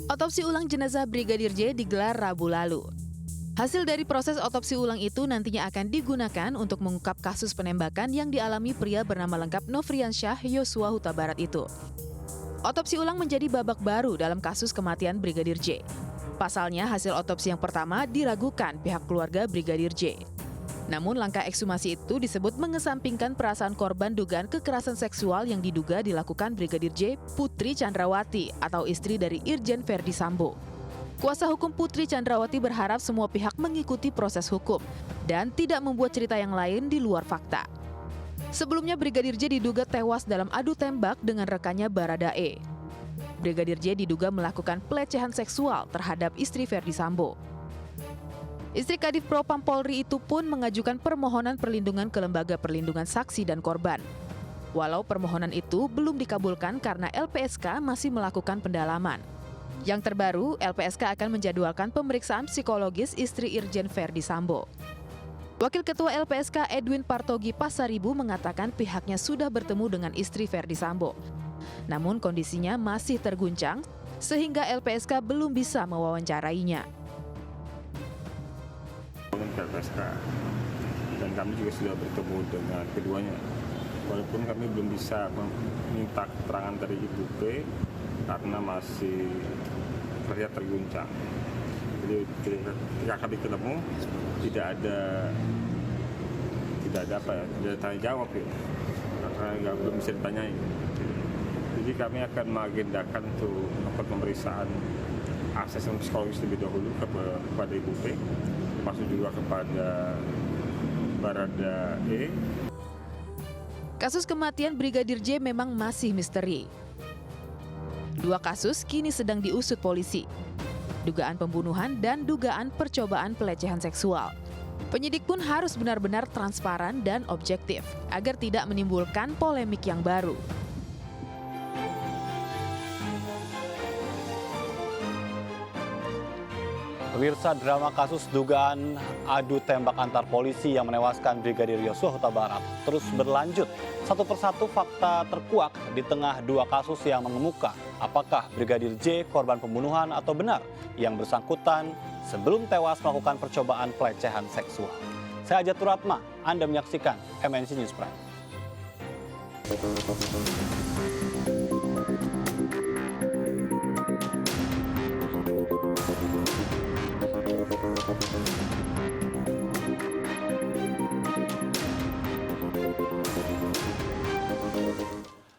Otopsi ulang jenazah Brigadir J digelar Rabu lalu. Hasil dari proses otopsi ulang itu nantinya akan digunakan untuk mengungkap kasus penembakan yang dialami pria bernama lengkap Nofriansyah Yosua Huta Barat itu. Otopsi ulang menjadi babak baru dalam kasus kematian Brigadir J. Pasalnya, hasil otopsi yang pertama diragukan pihak keluarga Brigadir J. Namun langkah ekshumasi itu disebut mengesampingkan perasaan korban dugaan kekerasan seksual yang diduga dilakukan Brigadir J, Putri Chandrawati atau istri dari Irjen Verdi Sambo. Kuasa hukum Putri Chandrawati berharap semua pihak mengikuti proses hukum dan tidak membuat cerita yang lain di luar fakta. Sebelumnya Brigadir J diduga tewas dalam adu tembak dengan rekannya Baradae. Brigadir J diduga melakukan pelecehan seksual terhadap istri Verdi Sambo. Istri Kadif Propam Polri itu pun mengajukan permohonan perlindungan ke Lembaga Perlindungan Saksi dan Korban. Walau permohonan itu belum dikabulkan karena LPSK masih melakukan pendalaman. Yang terbaru, LPSK akan menjadwalkan pemeriksaan psikologis istri Irjen Verdi Sambo. Wakil Ketua LPSK Edwin Partogi Pasaribu mengatakan pihaknya sudah bertemu dengan istri Verdi Sambo. Namun kondisinya masih terguncang sehingga LPSK belum bisa mewawancarainya. LPSK dan kami juga sudah bertemu dengan keduanya. Walaupun kami belum bisa meminta keterangan dari Ibu P karena masih terlihat terguncang. Jadi ketika kami ketemu tidak ada tanya jawab ya, karena belum bisa ditanyai. Jadi kami akan mengagendakan untuk melakukan pemeriksaan asesmen psikologis lebih dahulu kepada Ibu P, termasuk juga kepada Baradae. Kasus kematian Brigadir J memang masih misteri. Dua kasus kini sedang diusut polisi. Dugaan pembunuhan dan dugaan percobaan pelecehan seksual. Penyidik pun harus benar-benar transparan dan objektif agar tidak menimbulkan polemik yang baru. Pemirsa, drama kasus dugaan adu tembak antar polisi yang menewaskan Brigadir Yosua Huta Barat terus berlanjut. Satu persatu fakta terkuak di tengah dua kasus yang mengemuka. Apakah Brigadir J korban pembunuhan atau benar yang bersangkutan sebelum tewas melakukan percobaan pelecehan seksual? Saya Ajatul Ratma, Anda menyaksikan MNC News Prime.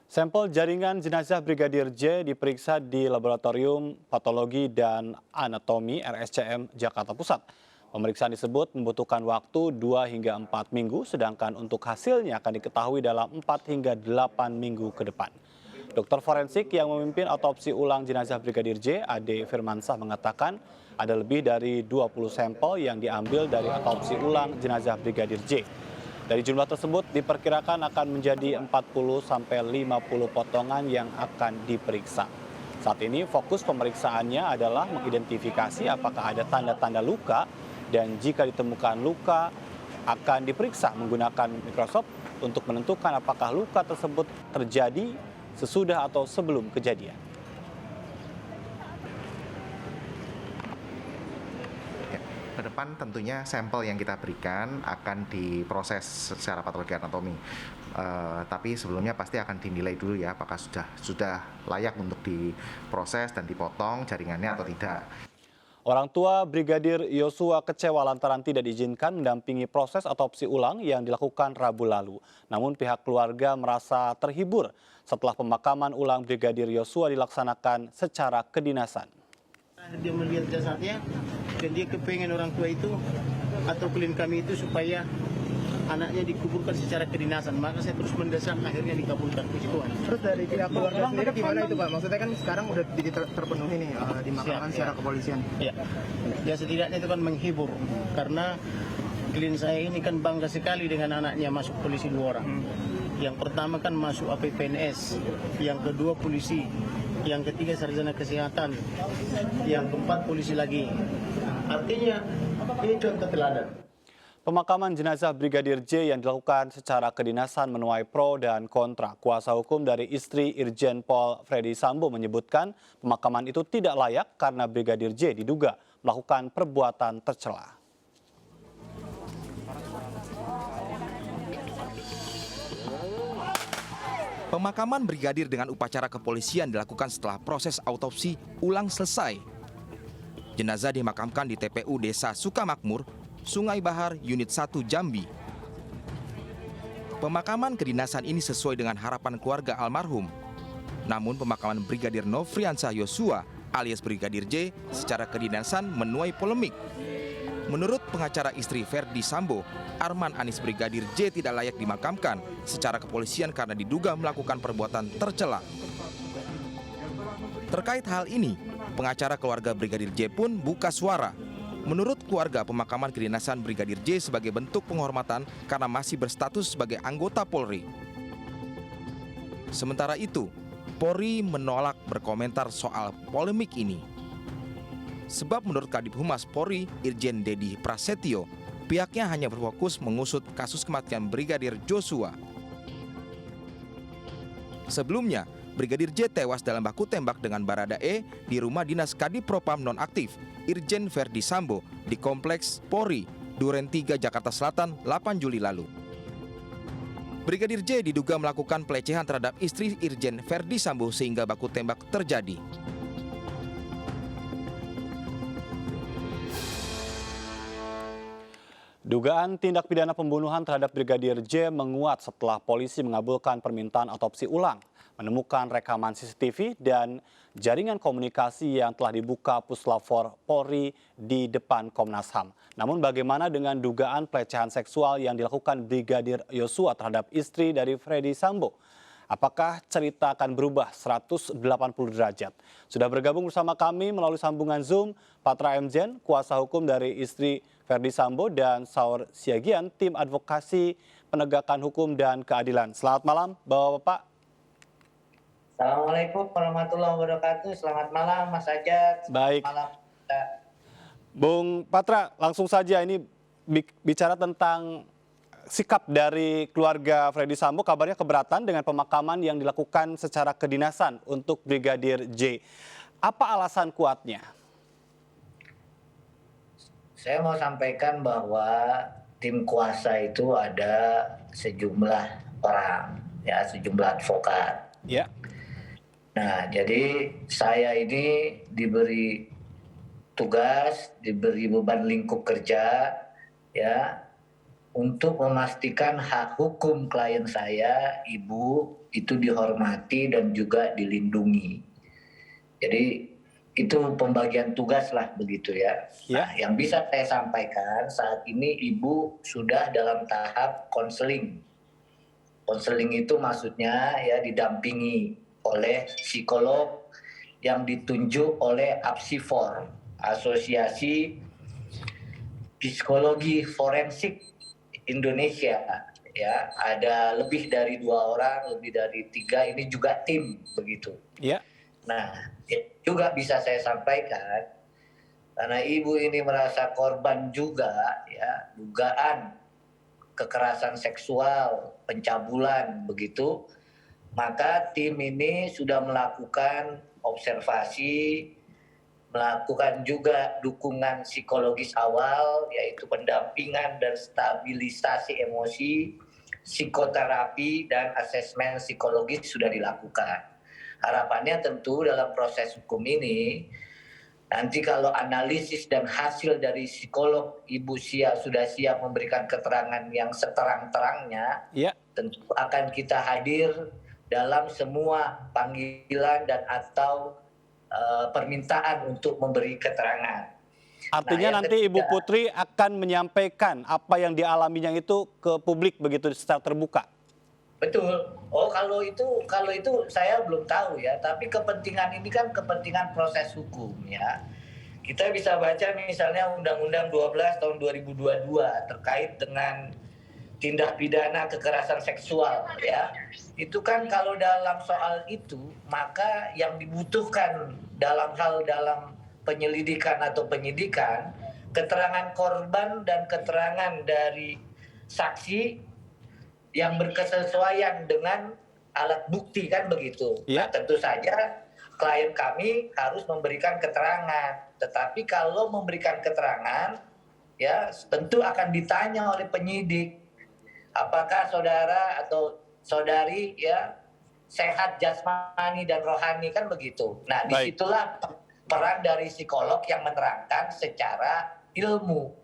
Sampel jaringan jenazah Brigadir J diperiksa di Laboratorium Patologi dan Anatomi RSCM Jakarta Pusat. Pemeriksaan disebut membutuhkan waktu 2 hingga 4 minggu, sedangkan untuk hasilnya akan diketahui dalam 4 hingga 8 minggu ke depan. Dokter forensik yang memimpin otopsi ulang jenazah Brigadir J, Ade Firmansah, mengatakan ada lebih dari 20 sampel yang diambil dari otopsi ulang jenazah Brigadir J. Dari jumlah tersebut diperkirakan akan menjadi 40-50 potongan yang akan diperiksa. Saat ini fokus pemeriksaannya adalah mengidentifikasi apakah ada tanda-tanda luka dan jika ditemukan luka akan diperiksa menggunakan mikroskop untuk menentukan apakah luka tersebut terjadi sesudah atau sebelum kejadian. Ke depan tentunya sampel yang kita berikan akan diproses secara patologi anatomi. Tapi sebelumnya pasti akan dinilai dulu ya apakah sudah layak untuk diproses dan dipotong jaringannya atau tidak. Orang tua Brigadir Yosua kecewa lantaran tidak diizinkan mendampingi proses otopsi ulang yang dilakukan Rabu lalu. Namun pihak keluarga merasa terhibur setelah pemakaman ulang Brigadir Yosua dilaksanakan secara kedinasan. Dia melihat jasadnya dan dia kepengen orang tua itu atau klien kami itu supaya anaknya dikuburkan secara kedinasan. Maka saya terus mendesak, akhirnya dikabulkan, puji Tuhan. Terus dari pihak keluarga sendiri gimana itu Pak? Maksudnya kan sekarang udah terpenuhi nih dimakamkan secara kepolisian. Ya. Ya setidaknya itu kan menghibur karena klien saya ini kan bangga sekali dengan anaknya masuk polisi 2 orang. Yang pertama kan masuk APPNS, yang kedua polisi, yang ketiga sarjana kesehatan, yang keempat polisi lagi. Artinya ini contoh teladan. Pemakaman jenazah Brigadir J yang dilakukan secara kedinasan menuai pro dan kontra. Kuasa hukum dari istri Irjen Pol Freddy Sambo menyebutkan pemakaman itu tidak layak karena Brigadir J diduga melakukan perbuatan tercela. Pemakaman brigadir dengan upacara kepolisian dilakukan setelah proses autopsi ulang selesai. Jenazah dimakamkan di TPU Desa Sukamakmur, Sungai Bahar, Unit 1 Jambi. Pemakaman kedinasan ini sesuai dengan harapan keluarga almarhum. Namun pemakaman Brigadir Nofriansah Yosua alias Brigadir J secara kedinasan menuai polemik. Menurut pengacara istri Verdi Sambo, Arman Anis Brigadir J tidak layak dimakamkan secara kepolisian karena diduga melakukan perbuatan tercela. Terkait hal ini, pengacara keluarga Brigadir J pun buka suara. Menurut keluarga, pemakaman kedinasan Brigadir J sebagai bentuk penghormatan karena masih berstatus sebagai anggota Polri. Sementara itu, Polri menolak berkomentar soal polemik ini. Sebab menurut Kadif Humas Polri, Irjen Dedi Prasetyo, pihaknya hanya berfokus mengusut kasus kematian Brigadir Joshua. Sebelumnya, Brigadir J tewas dalam baku tembak dengan Baradae di rumah dinas Kadif Propam nonaktif Irjen Verdi Sambo di Kompleks Polri, Duren 3, Jakarta Selatan, 8 Juli lalu. Brigadir J diduga melakukan pelecehan terhadap istri Irjen Verdi Sambo sehingga baku tembak terjadi. Dugaan tindak pidana pembunuhan terhadap Brigadir J menguat setelah polisi mengabulkan permintaan otopsi ulang, menemukan rekaman CCTV dan jaringan komunikasi yang telah dibuka Puslapfor Polri di depan Komnas HAM. Namun bagaimana dengan dugaan pelecehan seksual yang dilakukan Brigadir Yosua terhadap istri dari Freddy Sambo? Apakah cerita akan berubah 180 derajat? Sudah bergabung bersama kami melalui sambungan Zoom, Patra Mzen, kuasa hukum dari istri Verdi Sambo, dan Saur Siagian, tim advokasi penegakan hukum dan keadilan. Selamat malam, Bapak-Bapak. Assalamualaikum warahmatullahi wabarakatuh. Selamat malam, Mas Ajat. Baik. Malam. Bung Patra, langsung saja ini bicara tentang sikap dari keluarga Freddy Sambo, kabarnya keberatan dengan pemakaman yang dilakukan secara kedinasan untuk Brigadir J. Apa alasan kuatnya? Saya mau sampaikan bahwa tim kuasa itu ada sejumlah orang, ya, sejumlah advokat. Ya. Nah, jadi saya ini diberi tugas, diberi beban lingkup kerja, ya, untuk memastikan hak hukum klien saya, ibu, itu dihormati dan juga dilindungi. Jadi itu pembagian tugas lah begitu ya. Ya. Nah, yang bisa saya sampaikan saat ini ibu sudah dalam tahap konseling. Konseling itu maksudnya ya didampingi oleh psikolog yang ditunjuk oleh APSIFOR, Asosiasi Psikologi Forensik Indonesia, ya, ada lebih dari 2 orang, lebih dari 3, ini juga tim begitu. Ya. Nah, juga bisa saya sampaikan karena ibu ini merasa korban juga, ya, dugaan kekerasan seksual, pencabulan begitu, maka tim ini sudah melakukan observasi, melakukan juga dukungan psikologis awal, yaitu pendampingan dan stabilisasi emosi, psikoterapi, dan asesmen psikologis sudah dilakukan. Harapannya tentu dalam proses hukum ini, nanti kalau analisis dan hasil dari psikolog Ibu sudah siap memberikan keterangan yang seterang-terangnya, Ya. tentu akan kita hadir dalam semua panggilan dan atau permintaan untuk memberi keterangan. Artinya yang nanti Ibu ketiga, Putri akan menyampaikan apa yang dialaminya itu ke publik begitu secara terbuka. betul. Oh, kalau itu saya belum tahu ya, tapi kepentingan ini kan kepentingan proses hukum ya. Kita bisa baca misalnya Undang-Undang 12 tahun 2022 terkait dengan tindak pidana kekerasan seksual ya. Itu kan kalau dalam soal itu maka yang dibutuhkan dalam penyelidikan atau penyidikan keterangan korban dan keterangan dari saksi yang berkesesuaian dengan alat bukti, kan begitu. Ya. Nah, tentu saja klien kami harus memberikan keterangan. Tetapi kalau memberikan keterangan, ya tentu akan ditanya oleh penyidik, apakah saudara atau saudari ya sehat jasmani dan rohani, kan begitu. Nah, disitulah peran dari psikolog yang menerangkan secara ilmu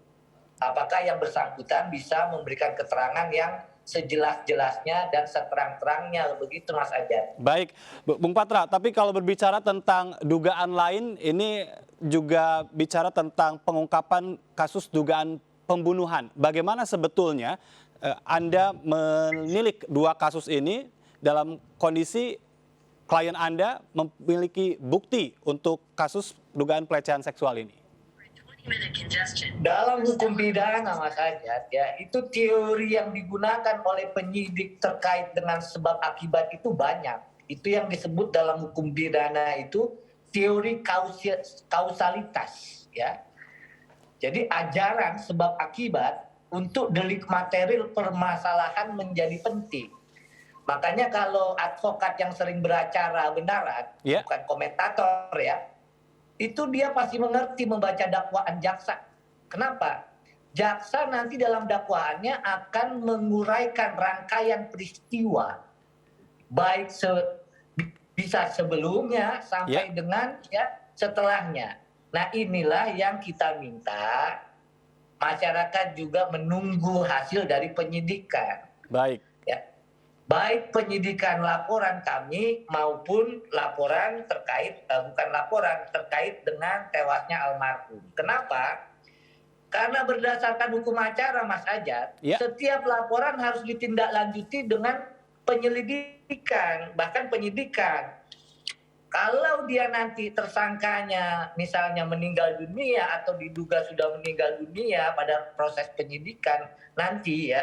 apakah yang bersangkutan bisa memberikan keterangan yang sejelas-jelasnya dan seterang-terangnya, begitu Mas Ajat. Baik, Bung Patra, tapi kalau berbicara tentang dugaan lain, ini juga bicara tentang pengungkapan kasus dugaan pembunuhan. Bagaimana sebetulnya Anda menilik dua kasus ini dalam kondisi klien Anda memiliki bukti untuk kasus dugaan pelecehan seksual ini? Dalam hukum pidana Mas Ajat, ya itu teori yang digunakan oleh penyidik terkait dengan sebab akibat itu banyak. Itu yang disebut dalam hukum pidana itu teori kausalitas, ya. Jadi ajaran sebab akibat untuk delik material permasalahan menjadi penting. Makanya kalau advokat yang sering beracara benaran, bukan komentator ya, itu dia pasti mengerti membaca dakwaan jaksa. Kenapa? Jaksa nanti dalam dakwaannya akan menguraikan rangkaian peristiwa, baik bisa sebelumnya sampai dengan ya setelahnya. Nah, inilah yang kita minta masyarakat juga menunggu hasil dari penyidikan. Baik. Baik penyidikan laporan kami maupun laporan terkait terkait dengan tewasnya almarhum. Kenapa? Karena berdasarkan hukum acara Mas Ajat, setiap laporan harus ditindaklanjuti dengan penyelidikan, bahkan penyidikan. Kalau dia nanti tersangkanya misalnya meninggal dunia atau diduga sudah meninggal dunia pada proses penyidikan nanti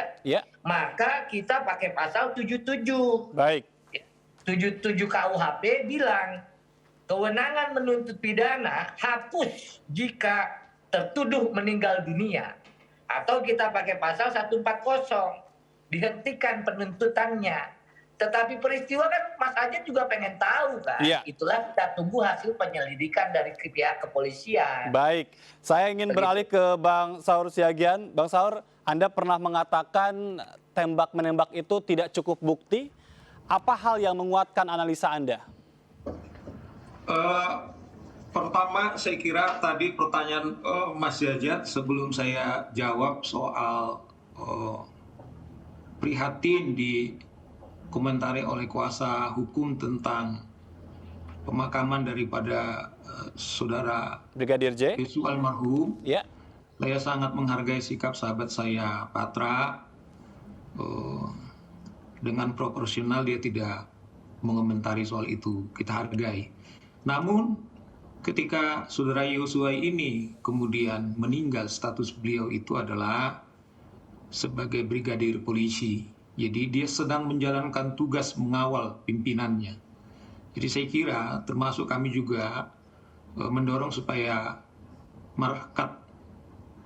maka kita pakai pasal 77. Baik. 77 KUHP bilang kewenangan menuntut pidana hapus jika tertuduh meninggal dunia. Atau kita pakai pasal 140 dihentikan penuntutannya. Tetapi peristiwa kan Mas Ajat juga pengen tahu kan. Itulah kita tunggu hasil penyelidikan dari pihak kepolisian. Baik, saya ingin beralih ke Bang Saur Siagian. Bang Saur, Anda pernah mengatakan tembak-menembak itu tidak cukup bukti. Apa hal yang menguatkan analisa Anda? Pertama, saya kira tadi pertanyaan Mas Jajat sebelum saya jawab soal prihatin dikomentari oleh kuasa hukum tentang pemakaman daripada saudara Brigadir J Yosua almarhum. Ya. Saya sangat menghargai sikap sahabat saya Patra. Dengan proporsional dia tidak mengomentari soal itu, kita hargai. Namun ketika saudara Yosua ini kemudian meninggal, status beliau itu adalah sebagai brigadir polisi. Jadi dia sedang menjalankan tugas mengawal pimpinannya. Jadi saya kira termasuk kami juga mendorong supaya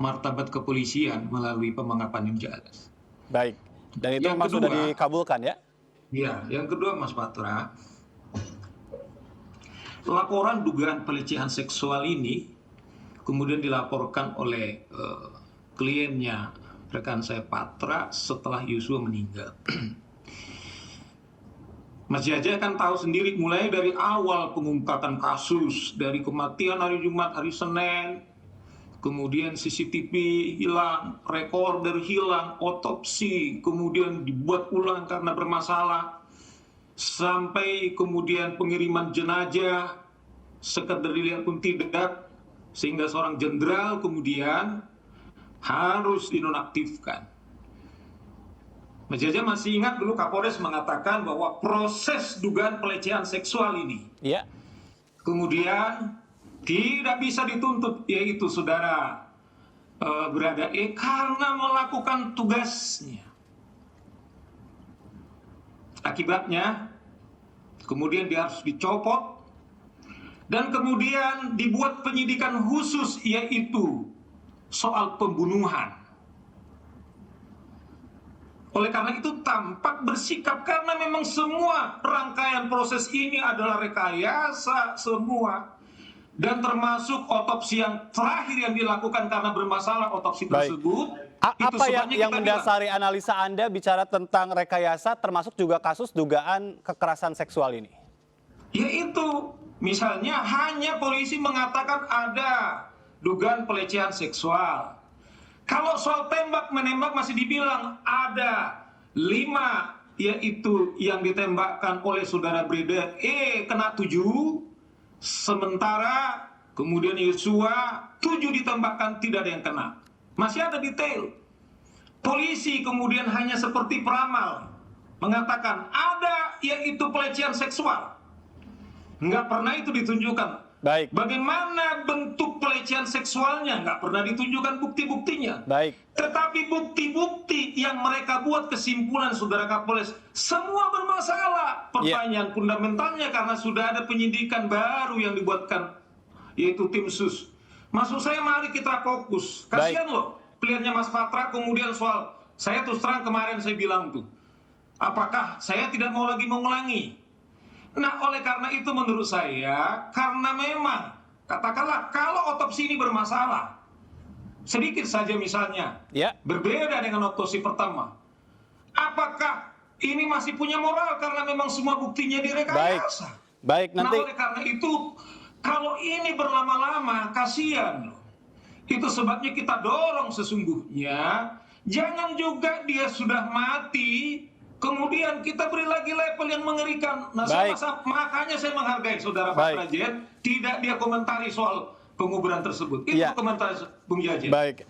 martabat kepolisian melalui pemangkapan yang jelas. Baik, dan itu memang sudah dikabulkan ya? Iya, yang kedua Mas Patra, laporan dugaan pelecehan seksual ini kemudian dilaporkan oleh kliennya rekan saya Patra setelah Yosua meninggal. Mas Jaja kan tahu sendiri mulai dari awal pengungkapan kasus, dari kematian hari Jumat, hari Senin, kemudian CCTV hilang, recorder hilang, otopsi kemudian dibuat ulang karena bermasalah, sampai kemudian pengiriman jenazah sekedar dilihat pun tidak, sehingga seorang jenderal kemudian harus dinonaktifkan. Mas Jaja masih ingat dulu Kapolres mengatakan bahwa proses dugaan pelecehan seksual ini kemudian tidak bisa dituntut, yaitu saudara berada karena melakukan tugasnya. Akibatnya kemudian dia harus dicopot dan kemudian dibuat penyidikan khusus, yaitu soal pembunuhan. Oleh karena itu tampak bersikap karena memang semua rangkaian proses ini adalah rekayasa semua. Dan termasuk otopsi yang terakhir yang dilakukan karena bermasalah otopsi tersebut. Apa yang mendasari analisa Anda bicara tentang rekayasa termasuk juga kasus dugaan kekerasan seksual ini? Yaitu misalnya hanya polisi mengatakan ada dugaan pelecehan seksual. Kalau soal tembak menembak masih dibilang ada 5, yaitu yang ditembakkan oleh saudara Brigadir E kena 7, sementara kemudian Yosua 7 ditembakkan tidak ada yang kena. Masih ada detail. Polisi kemudian hanya seperti peramal mengatakan ada yaitu pelecehan seksual. Nggak pernah itu ditunjukkan. Baik. Bagaimana bentuk pelecehan seksualnya? Nggak pernah ditunjukkan bukti-buktinya. Baik. Tetapi bukti-bukti yang mereka buat kesimpulan, Saudara Kapolres, semua bermasalah. Pertanyaan fundamentalnya karena sudah ada penyidikan baru yang dibuatkan, yaitu tim sus. Maksud saya mari kita fokus. Kasihan loh, pilihannya Mas Patra kemudian soal, saya terus terang kemarin saya bilang tuh, apakah saya tidak mau lagi mengulangi? Nah, oleh karena itu menurut saya, karena memang, katakanlah kalau otopsi ini bermasalah, sedikit saja misalnya, berbeda dengan otopsi pertama, apakah ini masih punya moral karena memang semua buktinya direkayasa? Baik, nanti. Nah, oleh karena itu, kalau ini berlama-lama, kasihan loh. Itu sebabnya kita dorong sesungguhnya, jangan juga dia sudah mati, kemudian kita beri lagi level yang mengerikan. Nah, makanya saya menghargai Saudara Pak Rajen, tidak dia komentari soal penguburan tersebut. Itu komentar Bung Jajen. Baik.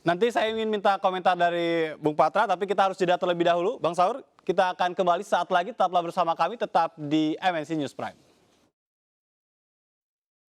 Nanti saya ingin minta komentar dari Bung Patra, tapi kita harus jeda terlebih dahulu. Bang Saur, kita akan kembali saat lagi. Tetaplah bersama kami, tetap di MNC News Prime.